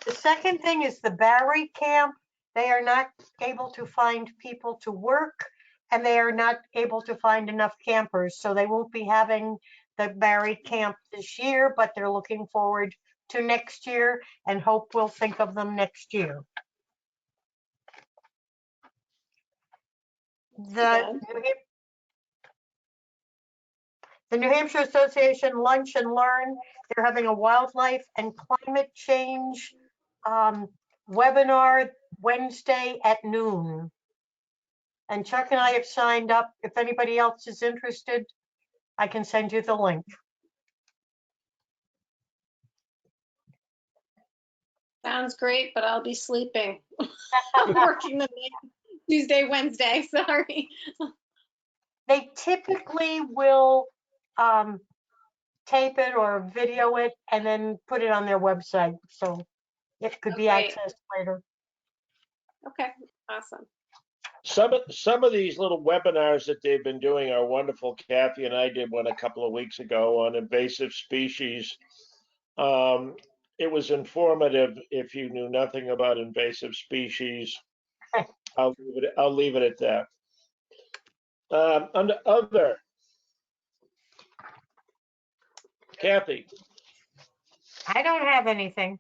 Speaker 3: The second thing is the Barrie Camp. They are not able to find people to work, and they are not able to find enough campers. So they won't be having the Barrie Camp this year, but they're looking forward to next year and hope we'll think of them next year. The New Hampshire Association Lunch and Learn, they're having a wildlife and climate change webinar Wednesday at noon. And Chuck and I have signed up. If anybody else is interested, I can send you the link.
Speaker 5: Sounds great, but I'll be sleeping. I'm working the night, Tuesday, Wednesday, sorry.
Speaker 3: They typically will tape it or video it and then put it on their website. So it could be
Speaker 5: Okay.
Speaker 3: accessed later.
Speaker 5: Okay, awesome.
Speaker 2: Some of these little webinars that they've been doing are wonderful. Kathy and I did one a couple of weeks ago on invasive species. It was informative if you knew nothing about invasive species. I'll leave it at that. Under other, Kathy.
Speaker 3: I don't have anything.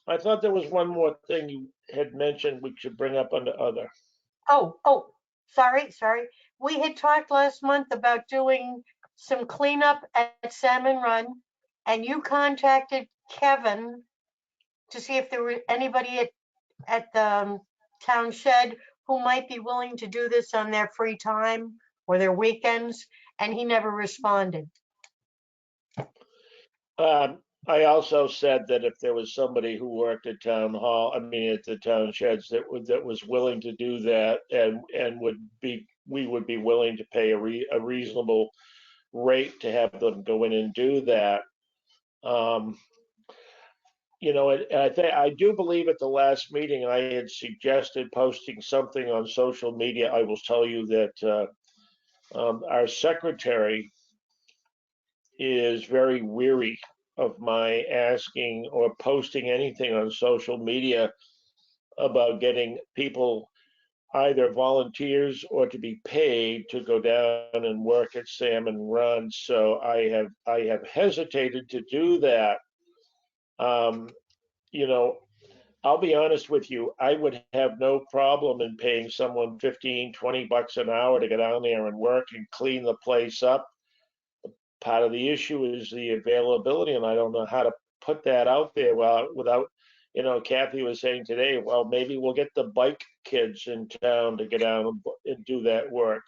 Speaker 2: I thought there was one more thing you had mentioned we should bring up under other.
Speaker 3: Oh, sorry. We had talked last month about doing some cleanup at Salmon Run, and you contacted Kevin to see if there were anybody at the town shed who might be willing to do this on their free time. or their weekends, and he never responded.
Speaker 2: I also said that if there was somebody who worked at town hall, I mean, at the town sheds that was willing to do that and we would be willing to pay a reasonable rate to have them go in and do that. I do believe at the last meeting I had suggested posting something on social media. I will tell you that our secretary is very weary of my asking or posting anything on social media about getting people, either volunteers or to be paid, to go down and work at Salmon Run. So I have hesitated to do that. Um, you know, I'll be honest with you, I would have no problem in paying someone 15, 20 bucks an hour to get down there and work and clean the place up. Part of the issue is the availability, and I don't know how to put that out there without, Kathy was saying today, well, maybe we'll get the bike kids in town to get down and do that work.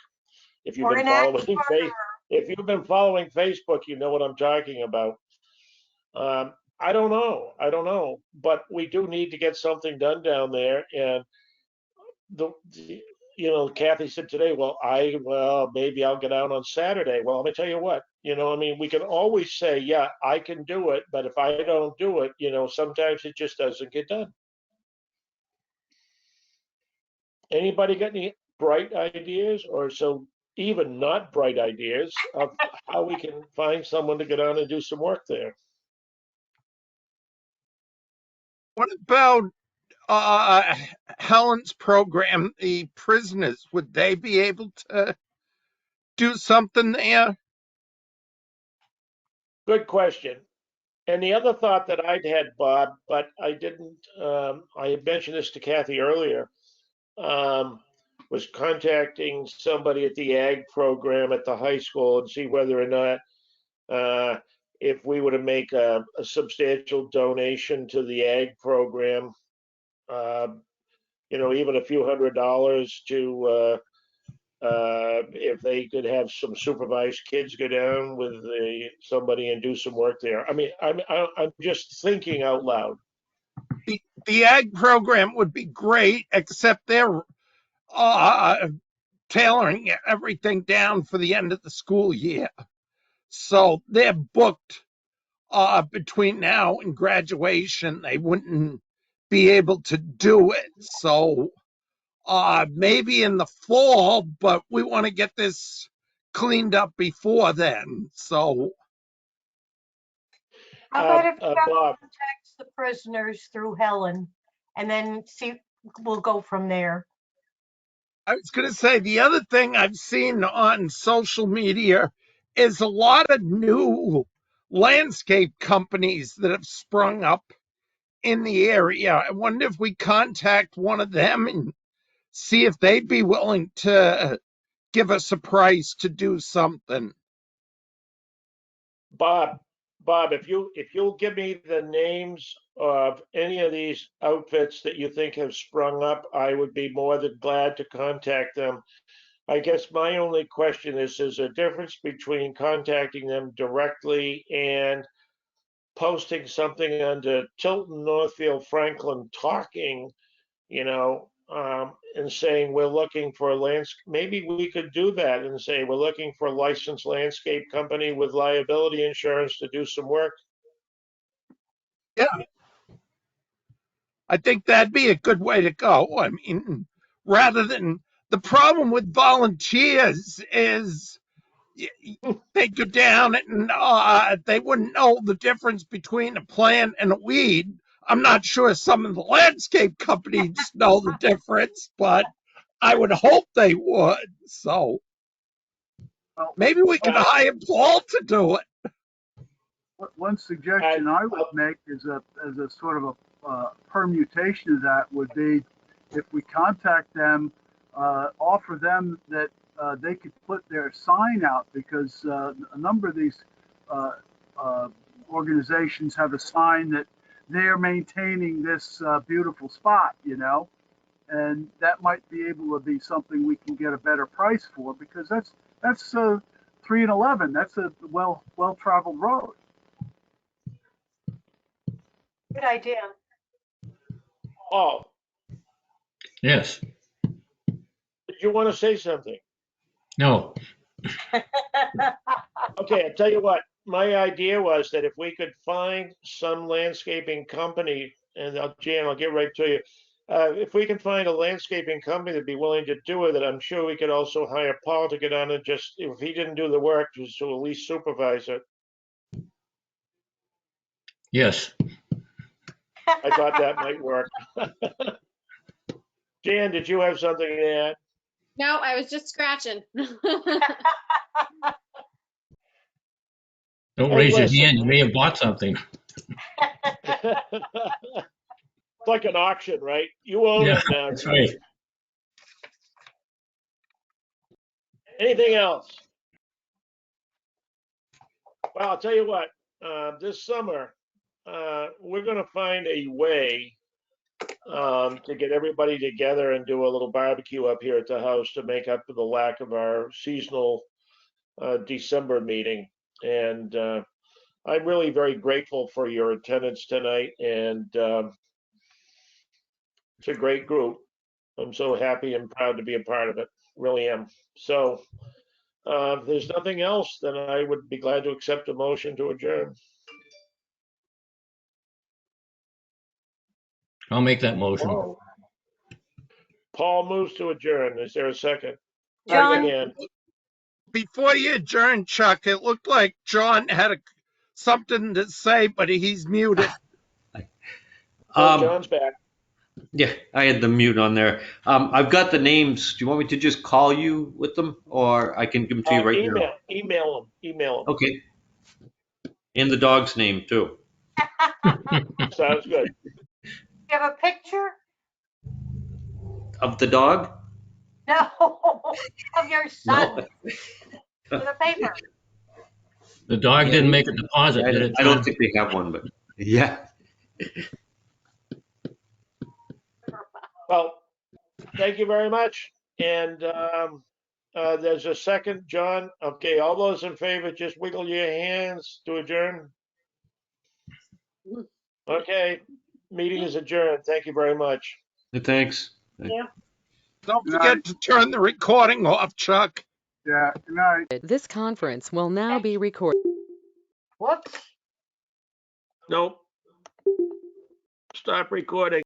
Speaker 2: If you've
Speaker 3: Or
Speaker 2: been
Speaker 3: an axe
Speaker 2: following
Speaker 3: murderer.
Speaker 2: if you've been following Facebook, you know what I'm talking about. I don't know, but we do need to get something done down there. And Kathy said today, well, maybe I'll get out on Saturday. Well, let me tell you what, I mean, we can always say, yeah, I can do it, but if I don't do it, sometimes it just doesn't get done. Anybody got any bright ideas, or so even not bright ideas, of how we can find someone to get on and do some work there?
Speaker 6: What about Helen's program, the prisoners? Would they be able to do something there?
Speaker 2: Good question. And the other thought that I'd had, Bob, but I didn't, I had mentioned this to Kathy earlier, was contacting somebody at the ag program at the high school and see whether or not, if we were to make a substantial donation to the ag program, even a few $100s to, if they could have some supervised kids go down with somebody and do some work there. I mean, I'm just thinking out loud.
Speaker 6: The ag program would be great, except they're tailoring everything down for the end of the school year. So they're booked between now and graduation. They wouldn't be able to do it. So maybe in the fall, but we want to get this cleaned up before then. So
Speaker 3: How about if Chuck
Speaker 2: Bob,
Speaker 3: contacts the prisoners through Helen, and then we'll go from there.
Speaker 6: I was going to say, the other thing I've seen on social media is a lot of new landscape companies that have sprung up in the area. I wonder if we contact one of them and see if they'd be willing to give us a price to do something.
Speaker 2: Bob, if you'll give me the names of any of these outfits that you think have sprung up, I would be more than glad to contact them. I guess my only question is a difference between contacting them directly and posting something under Tilton, Northfield, Franklin talking, and saying we're looking for a maybe we could do that and say we're looking for a licensed landscape company with liability insurance to do some work.
Speaker 6: Yeah, I think that'd be a good way to go. I mean, rather than, the problem with volunteers is they go down and they wouldn't know the difference between a plant and a weed. I'm not sure some of the landscape companies know the difference, but I would hope they would. So
Speaker 7: Well,
Speaker 6: maybe we could hire Paul to do it.
Speaker 7: one suggestion I would make is as a sort of a permutation of that would be if we contact them, offer them that they could put their sign out, because a number of these organizations have a sign that they're maintaining this beautiful spot, and that might be able to be something we can get a better price for, because that's That's 3 and 11. That's a well-traveled road.
Speaker 3: Good idea.
Speaker 2: Oh,
Speaker 4: Yes.
Speaker 2: did you want to say something?
Speaker 4: No.
Speaker 2: Okay, I'll tell you what, my idea was that if we could find some landscaping company, and Jan, I'll get right to you. If we can find a landscaping company that'd be willing to do it, I'm sure we could also hire Paul to get on and just, if he didn't do the work, just to at least supervise it.
Speaker 4: Yes.
Speaker 2: I thought that might work. Jan, did you have something to add?
Speaker 5: No, I was just scratching.
Speaker 4: Don't
Speaker 2: Hey,
Speaker 4: raise your
Speaker 2: listen.
Speaker 4: hand. You may have bought something.
Speaker 2: It's like an auction, right? You own
Speaker 4: Yeah,
Speaker 2: it now.
Speaker 4: that's right.
Speaker 2: Anything else? Well, I'll tell you what, this summer, we're gonna find a way to get everybody together and do a little barbecue up here at the house to make up for the lack of our seasonal December meeting. And I'm really very grateful for your attendance tonight, and it's a great group. I'm so happy and proud to be a part of it, really am. So if there's nothing else, then I would be glad to accept a motion to adjourn.
Speaker 4: I'll make that motion.
Speaker 2: Paul moves to adjourn. Is there a second?
Speaker 3: John?
Speaker 2: Again.
Speaker 6: Before you adjourn, Chuck, it looked like John had something to say, but he's muted.
Speaker 2: Oh, John's back.
Speaker 8: Yeah, I had the mute on there. I've got the names. Do you want me to just call you with them, or I can give them to you right now?
Speaker 2: Email them.
Speaker 8: Okay. And the dog's name too.
Speaker 2: Sounds good.
Speaker 3: You have a picture?
Speaker 8: Of the dog?
Speaker 3: No, of your son
Speaker 8: No.
Speaker 3: with a paper.
Speaker 4: The dog didn't make a deposit, did it,
Speaker 8: I don't
Speaker 4: John?
Speaker 8: think they have one, but yeah.
Speaker 2: Well, thank you very much. And there's a second, John. Okay, all those in favor, just wiggle your hands to adjourn. Okay, meeting is adjourned. Thank you very much.
Speaker 8: Thanks.
Speaker 6: Don't forget to turn the recording off, Chuck.
Speaker 7: Yeah, good night.
Speaker 1: This conference will now be recorded.
Speaker 3: Whoops.
Speaker 2: Nope. Stop recording.